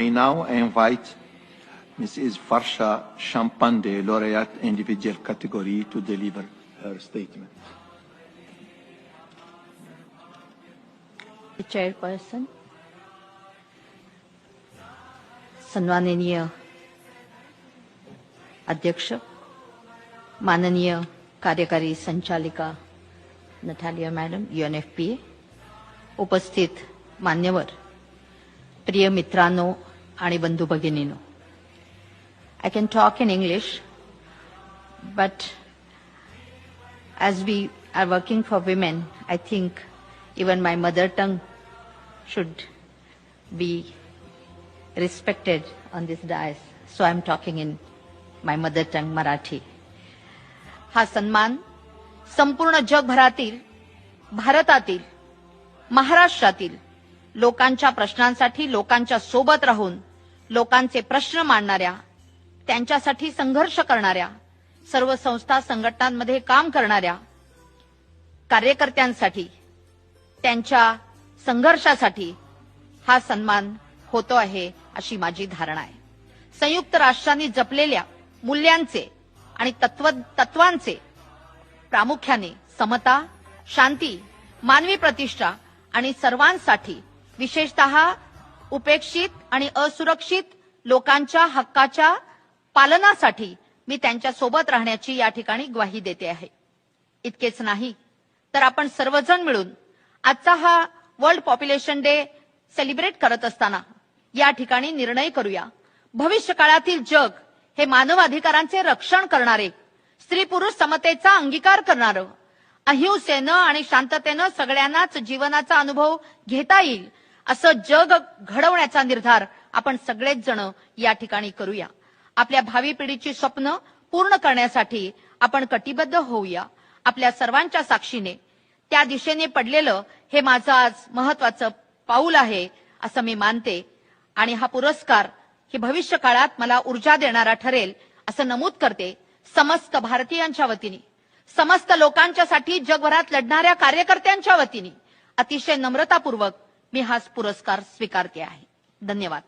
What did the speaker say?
I now invite Mrs. Farsha Shampande, laureate individual category, to deliver her statement. The chairperson, सन्माननीय अध्यक्ष, माननीय कार्यकारी संचालिका नटालिया मॅडम, UNFPA, उपस्थित मान्यवर, प्रिय मित्रांनो आणि बंधू भगिनींनो, I can talk in English, but as we are working for women, I think even my mother tongue should be respected on this dais. So I'm talking in my mother tongue, Marathi. हा सन्मान संपूर्ण जगभरातील, भारतातील, महाराष्ट्रातील लोकांच्या प्रश्नांसाठी लोकांच्या सोबत राहून लोकांचे प्रश्न मांडणाऱ्या, त्यांच्यासाठी संघर्ष करणाऱ्या, सर्व संस्था संघटनांमध्ये काम करणाऱ्या कार्यकर्त्यांसाठी, त्यांच्या संघर्षासाठी हा सन्मान होतो आहे अशी माझी धारणा आहे. संयुक्त राष्ट्रांनी जपलेल्या मूल्यांचे आणि तत्वांचे, प्रामुख्याने समता, शांती, मानवी प्रतिष्ठा आणि सर्वांसाठी, विशेषतः उपेक्षित आणि असुरक्षित लोकांच्या हक्काच्या पालनासाठी मी त्यांच्या सोबत राहण्याची या ठिकाणी ग्वाही देते आहे. इतकेच नाही तर आपण सर्वजण मिळून आजचा हा वर्ल्ड पॉप्युलेशन डे सेलिब्रेट करत असताना या ठिकाणी निर्णय करूया, भविष्य काळातील जग हे मानवाधिकारांचे रक्षण करणारे, स्त्री पुरुष समतेचा अंगीकार करणारे, अहिंसेनं आणि शांततेनं सगळ्यांनाच जीवनाचा अनुभव घेता येईल असं जग घडवण्याचा निर्धार आपण सगळेच जण या ठिकाणी करूया. आपल्या भावी पिढीची स्वप्न पूर्ण करण्यासाठी आपण कटिबद्ध होऊया. आपल्या सर्वांच्या साक्षीने त्या दिशेने पडलेलं हे माझं आज महत्वाचं पाऊल आहे असं मी मानते आणि हा पुरस्कार हे भविष्य काळात मला ऊर्जा देणारा ठरेल असं नमूद करते. समस्त भारतीयांच्या वतीने, समस्त लोकांच्यासाठी जगभरात लढणाऱ्या कार्यकर्त्यांच्या वतीने अतिशय नम्रतापूर्वक मी हा पुरस्कार स्वीकारते आहे. धन्यवाद.